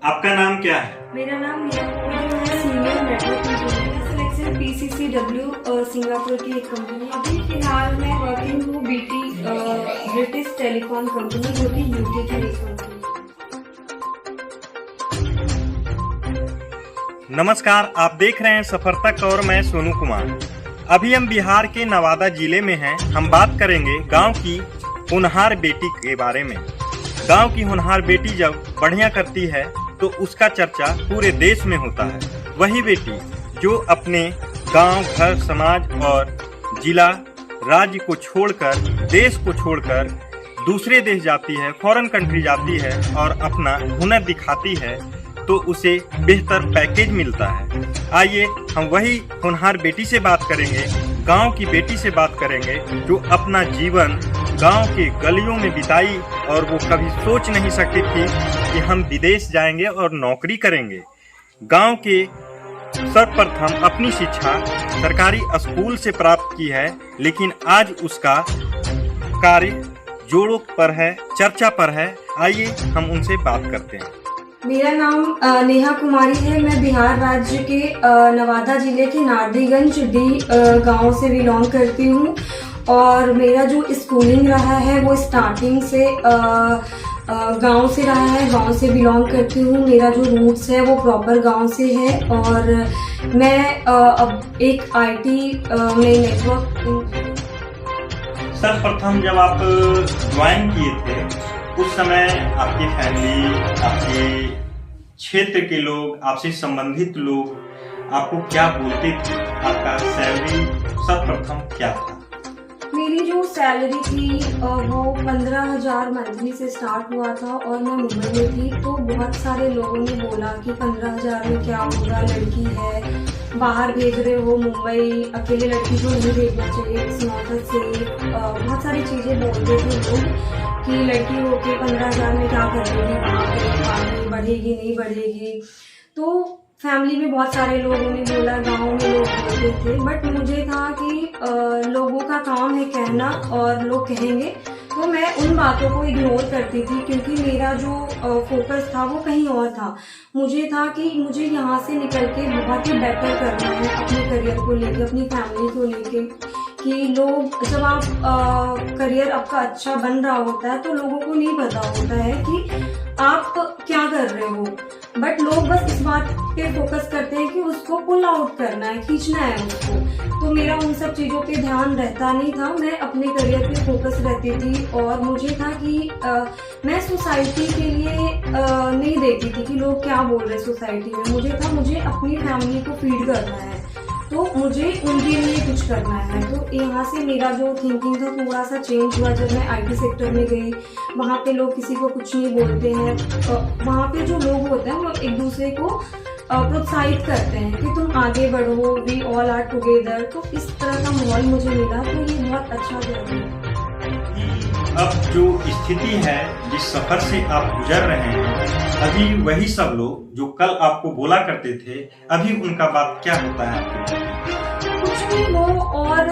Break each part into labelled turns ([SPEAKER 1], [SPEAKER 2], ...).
[SPEAKER 1] आपका नाम क्या है?
[SPEAKER 2] मेरा नाम नेहा कुमारी है, senior network engineer selection PCCW Singapore की एक कंपनी है। अभी फिलहाल मैं वर्किंग हूँ BT ब्रिटिश टेलीकॉम कंपनी, जो कि UK की एक कंपनी है।
[SPEAKER 1] नमस्कार, आप देख रहे हैं सफर तक और मैं सोनू कुमार। अभी हम बिहार के नवादा जिले में हैं। हम बात करेंगे गांव की होनहार बेटी के बारे में। गांव की होनहार बेटी जब बढ़िया करती है तो उसका चर्चा पूरे देश में होता है। वही बेटी जो अपने गांव, घर, समाज और जिला, राज्य को छोड़कर, देश को छोड़कर दूसरे देश जाती है, फॉरेन कंट्री जाती है और अपना हुनर दिखाती है तो उसे बेहतर पैकेज मिलता है। आइए हम वही होनहार बेटी से बात करेंगे, गांव की बेटी से बात करेंगे जो अपना जीवन गांव के गलियों में बिताई और वो कभी सोच नहीं सकती थी कि हम विदेश जाएंगे और नौकरी करेंगे। गांव के सर्वप्रथम अपनी शिक्षा सरकारी स्कूल से प्राप्त की है, लेकिन आज उसका कार्य जोरों पर है, चर्चा पर है। आइए हम उनसे बात करते हैं।
[SPEAKER 2] मेरा नाम नेहा कुमारी है। मैं बिहार राज्य के नवादा जिले के नारदीगंज डी गांव से बिलोंग करती हूँ और मेरा जो स्कूलिंग रहा है वो स्टार्टिंग से गांव से रहा है। गांव से बिलोंग करती हूँ। मेरा जो रूट्स है वो प्रॉपर गांव से है और मैं अब एक IT में नेटवर्क।
[SPEAKER 1] सर्वप्रथम जब आप ज्वाइन किए थे उस समय आपकी फैमिली, आपके क्षेत्र के लोग, आपसे संबंधित लोग आपको क्या बोलते थे? आपका सैलरी सर्वप्रथम क्या था?
[SPEAKER 2] मेरी जो सैलरी थी वो 15,000 मंथली से स्टार्ट हुआ था और मैं मुंबई में थी। तो बहुत सारे लोगों ने बोला कि 15,000 में क्या होगा, लड़की है, बाहर भेज रहे हो मुंबई, अकेले लड़की को नहीं भेजना चाहिए, इट्स नॉट अ सेफ। बहुत सारी चीजें बोलते थे लोग कि लड़की होके 15,000 में क्या करेगी, वहाँ पे आगे बढ़ेगी नहीं बढ़ेगी। तो फैमिली में बहुत सारे लोगों ने बोला, गांव में लोग बोलते थे, बट मुझे था कि लोगों का काम है कहना और लोग कहेंगे, तो मैं उन बातों को इग्नोर करती थी क्योंकि मेरा जो फोकस था वो कहीं और था। मुझे था कि मुझे यहाँ से निकल के बहुत ही बेटर करना है अपने करियर को लेके, अपनी फैमिली को लेके। कि लोग जब आप करियर आपका अच्छा बन रहा होता है तो लोगों को नहीं पता होता है कि आप क्या कर रहे हो, बट लोग बस इस बात पे फोकस करते हैं कि उसको पुल आउट करना है, खींचना है उसको। तो मेरा उन सब चीजों पे ध्यान रहता नहीं था। मैं अपने करियर पे फोकस रहती थी और मुझे था कि मैं सोसाइटी के लिए नहीं देखती थी कि लोग क्या बोल रहे सोसाइटी में। मुझे था मुझे अपनी फैमिली को फीड करना है, तो मुझे उनके लिए कुछ करना है। तो यहाँ से मेरा जो थिंकिंग था थोड़ा सा चेंज हुआ जब मैं IT सेक्टर में गई। वहाँ पे लोग किसी को कुछ नहीं बोलते हैं। वहाँ पे जो लोग होते हैं वो एक दूसरे को प्रोत्साहित करते हैं कि तुम आगे बढ़ो, वी ऑल आर टुगेदर। तो इस तरह का माहौल मुझे मिला, तो ये बहुत अच्छा लगा।
[SPEAKER 1] अब जो स्थिति है, जिस सफर से आप गुजर रहे हैं, अभी वही सब लोग जो कल आपको बोला करते थे, अभी उनका बात क्या होता है आपके?
[SPEAKER 2] कुछ भी वो और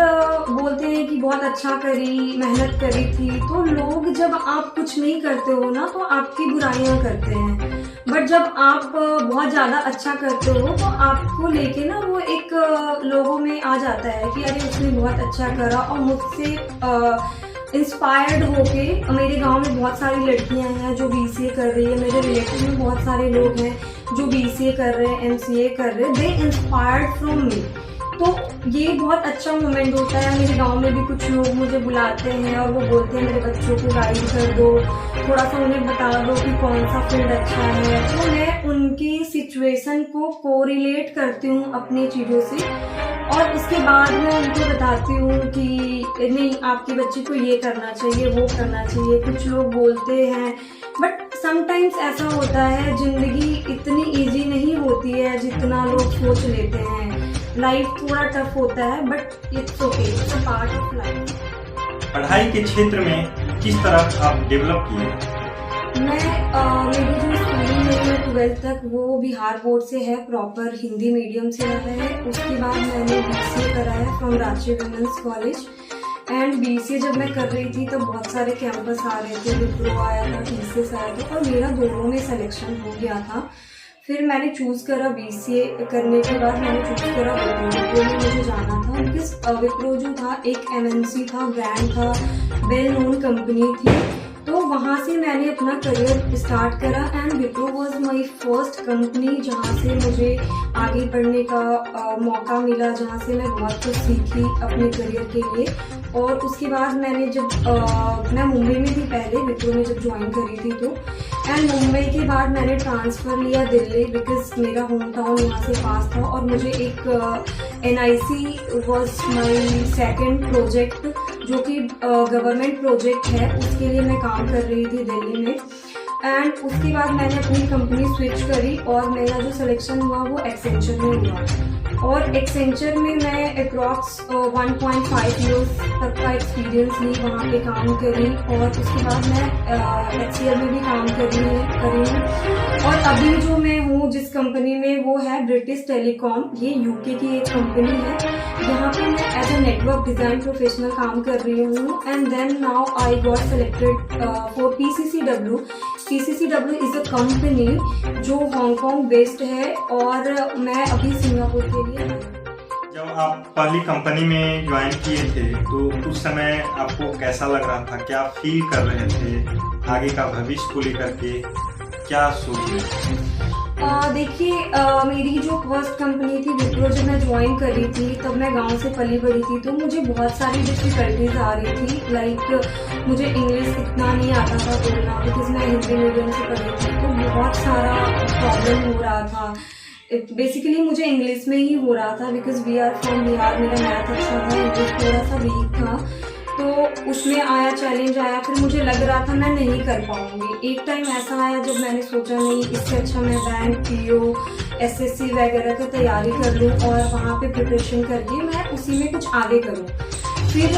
[SPEAKER 2] बोलते हैं कि बहुत अच्छा करी, मेहनत करी थी। तो लोग जब आप कुछ नहीं करते हो ना तो आपकी बुराइयां करते हैं, बट जब आप बहुत ज्यादा अच्छा करते हो तो आपको लेके ना वो एक लोगों में आ जाता है कि अरे उसने बहुत अच्छा करा। और मुझसे इंस्पायर्ड होके मेरे गांव में बहुत सारी लड़कियां हैं जो BCA कर रही है। मेरे रिलेटिव में बहुत सारे लोग हैं जो BCA कर रहे हैं, MCA कर रहे हैं। दे इंस्पायर्ड फ्रॉम मी। तो ये बहुत अच्छा मोमेंट होता है। मेरे गांव में भी कुछ लोग मुझे बुलाते हैं और वो बोलते हैं मेरे बच्चों को गाइड कर दो, थोड़ा सा उन्हें बता दो कि कौन सा फील्ड अच्छा है। तो मैं उनकी सिचुएशन को कोरिलेट करती हूँ अपनी चीज़ों से और उसके बाद मैं उनको बताती हूँ कि नहीं, आपकी बच्ची को ये करना चाहिए, वो करना चाहिए। कुछ लोग बोलते हैं, बट समटाइम्स ऐसा होता है, जिंदगी इतनी इजी नहीं होती है जितना लोग सोच लेते हैं। लाइफ थोड़ा टफ होता है, but it's okay, it's a part of life.
[SPEAKER 1] पढ़ाई के क्षेत्र में किस तरह आप डेवलप किए?
[SPEAKER 2] मेरी जो स्कूलिंग है 12th तक वो बिहार बोर्ड से है, प्रॉपर हिंदी मीडियम से रहा है। उसके बाद मैंने BCA करा है from Ranchi women's college. And BCA जब मैं कर रही थी तो बहुत सारे कैंपस आ रहे थे, विप्रो आया था, TCS आया था और मेरा दोनों में सिलेक्शन हो गया था। फिर मैंने चूज़ करा BCA करने के बाद मैंने चूज़ करा विप्रो में मुझे जाना था, बिकॉज विप्रो जो था एक MNC था, ब्रांड था, वेल नोन कंपनी थी, तो वहाँ से मैंने अपना करियर स्टार्ट करा। And Wipro was my first company जहाँ से मुझे आगे बढ़ने का मौका मिला, जहाँ से मैं बहुत कुछ सीखी अपने करियर के लिए। और उसके बाद मैंने जब मैं मुंबई में थी पहले, विप्रो में जब ज्वाइन करी थी तो, एंड मुंबई के बाद मैंने ट्रांसफ़र लिया दिल्ली, बिकॉज मेरा होम टाउन यहाँ से पास था और मुझे एक NIC was my second project जो कि गवर्नमेंट प्रोजेक्ट है, उसके लिए मैं काम कर रही थी दिल्ली में। एंड उसके बाद मैंने अपनी कंपनी स्विच करी और मेरा जो सिलेक्शन हुआ वो एक्सेंचर में हुआ, और एक्सेंचर में मैं अप्रॉक्स 1.5 ईयर्स तक का एक्सपीरियंस ली, वहाँ पे काम करी। और उसके बाद मैं HCL में भी काम करी हूँ। और अभी जो मैं हूँ जिस कंपनी में वो है ब्रिटिश टेलीकॉम, ये UK की एक कंपनी है, यहाँ पे मैं as a network design professional काम कर रही हूँ। And then now I got selected for PCCW। PCCW is a company जो हांगकांग बेस्ड है और मैं अभी सिंगापुर के लिए।
[SPEAKER 1] जब आप पहली कंपनी में ज्वाइन किए थे तो उस समय आपको कैसा लग रहा था, क्या फील कर रहे थे, आगे का भविष्य को लेकर के क्या सोच रहे थे?
[SPEAKER 2] देखिए, मेरी जो फर्स्ट कंपनी थी विप्रो, जब मैं ज्वाइन करी थी तब मैं गांव से पली बड़ी थी, तो मुझे बहुत सारी डिफिकल्टीज आ रही थी। लाइक मुझे इंग्लिश इतना नहीं आता था बोलना, बिकॉज मैं हिंदी मीडियम से पढ़ी थी, तो बहुत सारा प्रॉब्लम हो रहा था। बेसिकली मुझे इंग्लिश में ही हो रहा था, because we are from Bihar, मेरा मैथ अच्छा था, इंग्लिश थोड़ा सा वीक था, तो उसमें आया चैलेंज आया। फिर मुझे लग रहा था मैं नहीं कर पाऊंगी। एक टाइम ऐसा आया जब मैंने सोचा नहीं, इससे अच्छा मैं बैंक, PO, SSC वगैरह की तैयारी कर लूँ और वहाँ पे प्रिपरेशन करके मैं उसी में कुछ आगे करूँ। फिर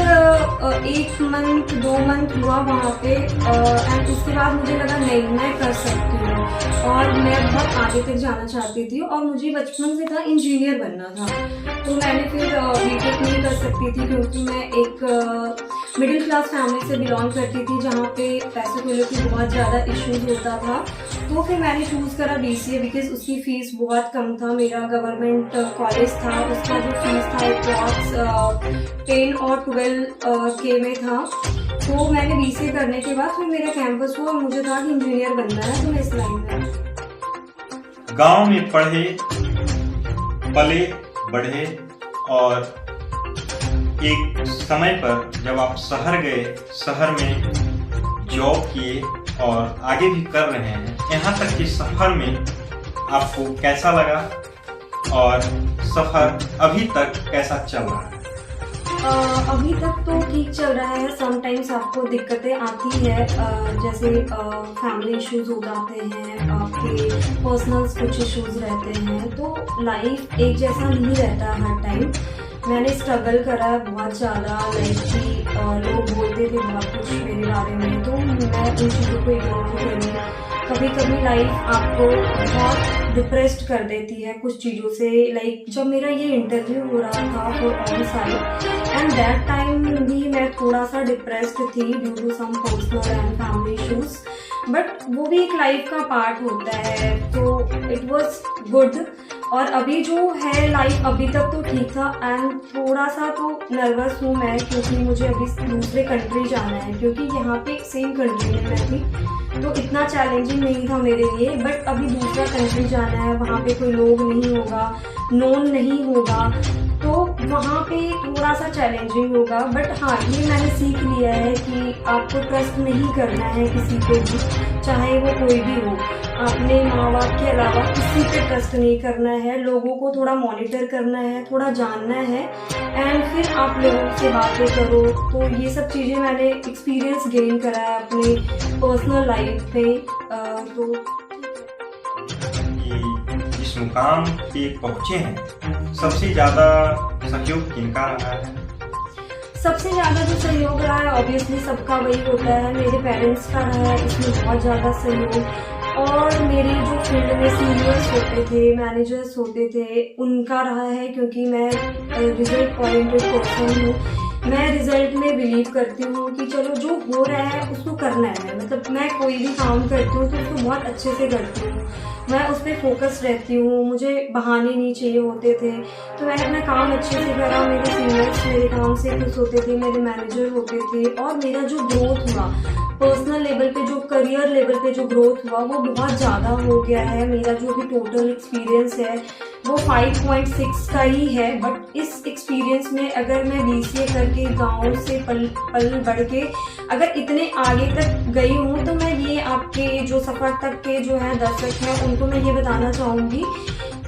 [SPEAKER 2] 1 मंथ 2 मंथ हुआ वहाँ पे, एंड उसके बाद मुझे लगा नहीं मैं कर सकती हूँ और मैं बहुत आगे तक जाना चाहती थी और मुझे बचपन से था इंजीनियर बनना था। तो मैंने फिर BTech नहीं कर सकती थी क्योंकि मैं एक मिडिल क्लास फैमिली से बिलोंग करती थी जहाँ पे पैसे को लेकर बहुत ज़्यादा इश्यूज होता था। तो फिर मैंने चूज़ करा BCA, बिकॉज उसकी फ़ीस बहुत कम था, मेरा गवर्नमेंट कॉलेज था, उसका जो फीस था अप्रॉक्स 10 और 12 K में था। तो मैंने BCA करने के बाद फिर मेरा कैंपस हुआ और मुझे था कि इंजीनियर बनना है, तो मैं इस लाइन में।
[SPEAKER 1] गांव में पढ़े पले बढ़े और एक समय पर जब आप शहर गए, शहर में जॉब किए और आगे भी कर रहे हैं, यहाँ तक कि सफर में आपको कैसा लगा और सफर अभी तक कैसा चल रहा है?
[SPEAKER 2] अभी तक तो ठीक चल रहा है। समटाइम्स आपको दिक्कतें आती है, जैसे फैमिली इश्यूज हो जाते हैं, आपके पर्सनल कुछ इश्यूज रहते हैं, तो लाइफ एक जैसा नहीं रहता हर टाइम। मैंने स्ट्रगल करा है बहुत ज़्यादा, लाइक कि लोग बोलते थे बहुत कुछ मेरे बारे में, तो मैं उन चीज़ों को इग्नोर करी। कभी कभी लाइफ आपको बहुत डिप्रेस्ड कर देती है कुछ चीज़ों से। लाइक जब मेरा ये इंटरव्यू हो रहा था for on site, and that time भी मैं थोड़ा सा डिप्रेस्ड थी due to some personal and family issues, but वो भी एक लाइफ का पार्ट होता है, तो इट वाज गुड। और अभी जो है लाइफ अभी तक तो ठीक था, एंड थोड़ा सा तो नर्वस हूँ मैं क्योंकि मुझे अभी दूसरे कंट्री जाना है, क्योंकि यहाँ पे सेम कंट्री में मैं थी तो इतना चैलेंजिंग नहीं था मेरे लिए, बट अभी दूसरा कंट्री जाना है, वहाँ पे कोई लोग नहीं होगा, नोन नहीं होगा, तो वहाँ पे थोड़ा सा चैलेंजिंग होगा। बट हाँ, ये मैंने सीख लिया है कि आपको ट्रस्ट नहीं करना है किसी पे भी, चाहे वो कोई भी हो। अपने माँ बाप के अलावा किसी पे ट्रस्ट नहीं करना है, लोगों को थोड़ा मॉनिटर करना है, थोड़ा जानना है, एंड फिर आप लोगों से बातें करो। तो ये सब चीज़ें मैंने एक्सपीरियंस गेन करा है अपने पर्सनल लाइफ में। तो
[SPEAKER 1] इस मुकाम पे पहुँचे हैं, सबसे ज़्यादा सहयोग किनका रहा है?
[SPEAKER 2] सबसे ज़्यादा जो सहयोग रहा है ऑब्वियसली सबका वही होता है, मेरे पेरेंट्स का रहा है इसमें बहुत ज़्यादा सहयोग, और मेरे जो फील्ड में सीनियर्स होते थे, मैनेजर्स होते थे, उनका रहा है, क्योंकि मैं रिजल्ट ओरिएंटेड पर्सन हूँ। मैं रिजल्ट में बिलीव करती हूँ कि चलो जो हो रहा है उसको करना है। मतलब मैं कोई भी काम करती हूँ तो उसको बहुत अच्छे से करती हूँ, मैं उस पर फोकस रहती हूँ, मुझे बहाने नहीं चाहिए होते थे। तो मैंने अपना काम अच्छे से करा, मेरे सीनियर्स मेरे काम से खुश होते थे, मेरे मैनेजर होते थे, और मेरा जो ग्रोथ हुआ पर्सनल लेवल पे, जो करियर लेवल पे जो ग्रोथ हुआ वो बहुत ज़्यादा हो गया है। मेरा जो भी टोटल एक्सपीरियंस है वो 5.6 का ही है। बट इस एक्सपीरियंस में अगर मैं BCA करके गांव से पल बढ़ के अगर इतने आगे तक गई हूँ, तो मैं ये आपके जो सफ़र तक के जो है दर्शक हैं उनको मैं ये बताना चाहूँगी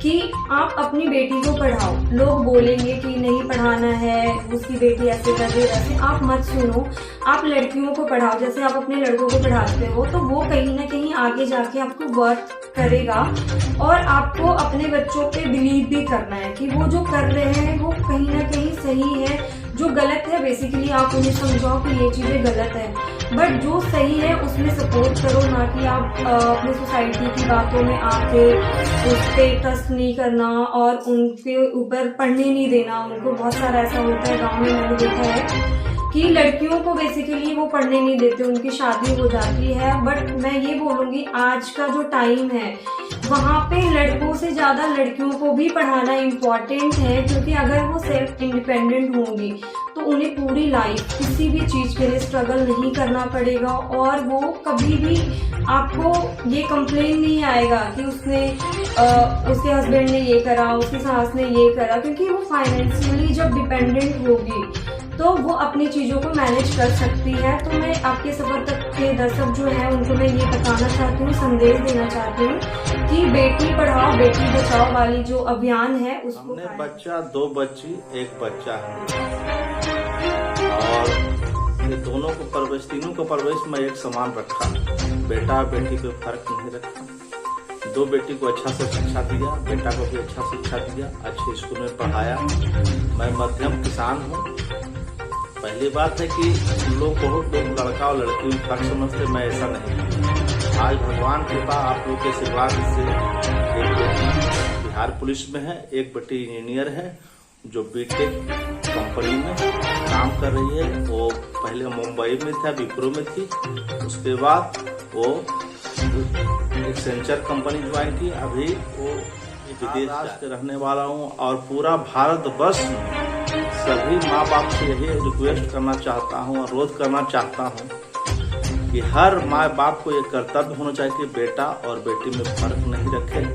[SPEAKER 2] कि आप अपनी बेटी को पढ़ाओ। लोग बोलेंगे कि नहीं पढ़ाना है, उसकी बेटी ऐसे कर रही है, ऐसे आप मत सुनो। आप लड़कियों को पढ़ाओ, जैसे आप अपने लड़कों को पढ़ाते हो, तो वो कहीं ना कहीं आगे जाके आपको वर्क करेगा। और आपको अपने बच्चों पे बिलीव भी करना है कि वो जो कर रहे हैं वो कहीं ना कहीं सही है। जो गलत है बेसिकली आप उन्हें समझाओ कि ये चीज़ें गलत है, बट जो सही है उसमें सपोर्ट करो, ना कि आप अपनी सोसाइटी की बातों में आके उस पर ट्रस्ट नहीं करना और उनके ऊपर पढ़ने नहीं देना उनको। बहुत सारा ऐसा होता है गाँव में, मैंने देखा है कि लड़कियों को बेसिकली वो पढ़ने नहीं देते, उनकी शादी हो जाती है। बट मैं ये बोलूँगी आज का जो टाइम है वहाँ पे लड़कों से ज़्यादा लड़कियों को भी पढ़ाना इम्पॉर्टेंट है, क्योंकि अगर वो सेल्फ इंडिपेंडेंट होंगी तो उन्हें पूरी लाइफ किसी भी चीज़ के लिए स्ट्रगल नहीं करना पड़ेगा, और वो कभी भी आपको ये कंप्लेन नहीं आएगा कि उसके हस्बैंड ने ये करा, उसकी सास ने ये करा, क्योंकि वो फाइनेंशियली जब डिपेंडेंट होगी तो वो अपनी चीज़ों को मैनेज कर सकती है। तो मैं आपके सफर तक के दर्शक जो है उनको मैं ये बताना चाहती हूँ, संदेश देना चाहती हूँ कि बेटी पढ़ाओ बेटी बचाओ वाली जो अभियान है उसको।
[SPEAKER 3] हमने बच्चा, 2 बच्ची 1 बच्चा है, और ये दोनों को परवरिश, तीनों को परवरिश में एक समान रखा। बेटा बेटी पे फर्क नहीं रखा। 2 बेटी को अच्छा से शिक्षा दिया, बेटा को भी अच्छा शिक्षा दिया, अच्छे स्कूल में पढ़ाया। मैं मध्यम किसान हूँ। पहली बात है कि लोग बहुत लोग लड़का और लड़की में फर्क समझते, मैं ऐसा नहीं। आज भगवान के कृपा आप लोग के आशीर्वाद से एक बेटी बिहार पुलिस में है, एक बेटी इंजीनियर है जो बीटेक कंपनी में काम कर रही है। वो पहले मुंबई में था, विप्रो में थी, उसके बाद वो एक सेंचर कंपनी ज्वाइन की। अभी वो विदेश के रहने वाला हूँ, और पूरा भारतवर्ष में सभी माँ बाप से यही रिक्वेस्ट करना चाहता हूँ, अनुरोध करना चाहता हूँ कि हर माँ बाप को ये कर्तव्य होना चाहिए कि बेटा और बेटी में फर्क नहीं रखे,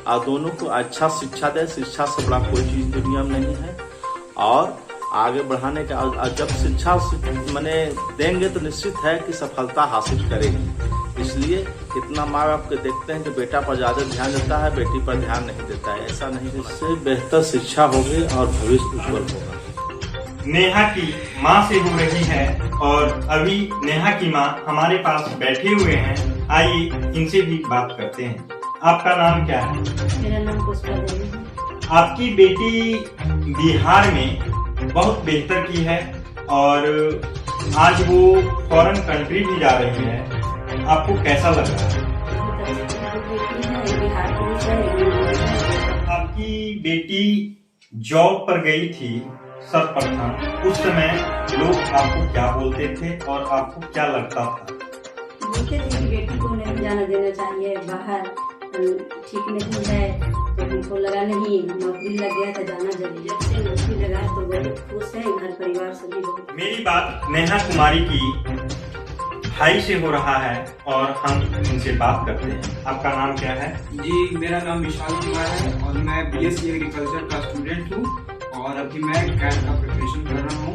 [SPEAKER 3] और दोनों को अच्छा शिक्षा दे। शिक्षा से बड़ा कोई चीज दुनिया में नहीं है, और आगे बढ़ाने का जब शिक्षा मैंने देंगे तो निश्चित है कि सफलता हासिल करेगी। इसलिए कितना माँ बाप के देखते हैं कि बेटा पर ज्यादा ध्यान देता है, बेटी पर ध्यान नहीं देता है। ऐसा नहीं, इससे बेहतर शिक्षा होगी और भविष्य उज्जवल होगा।
[SPEAKER 1] नेहा की माँ से हो रही है, और अभी नेहा की माँ हमारे पास बैठे हुए हैं। आइए इनसे भी बात करते हैं। आपका नाम क्या है?
[SPEAKER 4] मेरा नाम पुष्पा देवी है।
[SPEAKER 1] आपकी बेटी बिहार में बहुत बेहतर की है, और आज वो फॉरेन कंट्री भी जा रही है। आपको कैसा लग रहा है? आपकी बेटी जॉब पर गई थी सर्वप्रथम, उस समय लोग आपको क्या बोलते थे और आपको क्या लगता था?
[SPEAKER 4] बोलते थे कि बेटी को नहीं जाना देना चाहिए बाहर, ठीक नहीं है। तो उनको लगा नहीं, नौकरी लग गया था जाना जरूरी। जब से नौकरी लगा तो बहुत खुश है, घर परिवार सभी बहुत।
[SPEAKER 1] मेरी बात नेहा कुमारी की भाई से हो रहा है, और हम इनसे बात करते हैं। आपका नाम क्या है?
[SPEAKER 5] जी, मेरा नाम विशाल कुमार है, और मैं BSc एग्रीकल्चर का स्टूडेंट हूँ, और अभी मैं कैट का प्रिपरेशन कर रहा हूँ।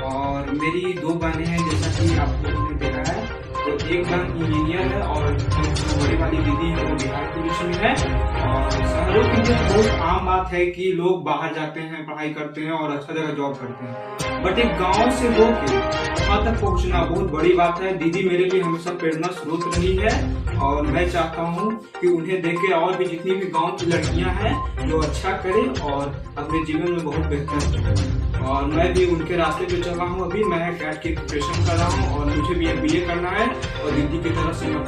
[SPEAKER 5] और मेरी 2 बहनें हैं, जैसा कि आप लोगों ने देखा है। तो एक बहन इंजीनियर है, और जो बड़ी वाली दीदी है वो बिहार पुलिस में है। और शहरों की जो बहुत आम बात है कि लोग बाहर जाते हैं, पढ़ाई करते हैं और अच्छा जगह जॉब करते हैं, बट एक गांव से होके वहाँ तक पहुँचना बहुत बड़ी बात है। दीदी मेरे लिए हमेशा प्रेरणा स्रोत रही है, और मैं चाहता हूँ कि उन्हें देख के और भी जितनी भी गांव की लड़कियां हैं जो अच्छा करें और अपने जीवन में बहुत बेहतर करें। और मैं भी उनके रास्ते पे चल रहा हूँ। अभी मैं कैट की प्रिपरेशन कर रहा हूँ, और मुझे भी MBA करना है, और दीदी की तरफ से मैं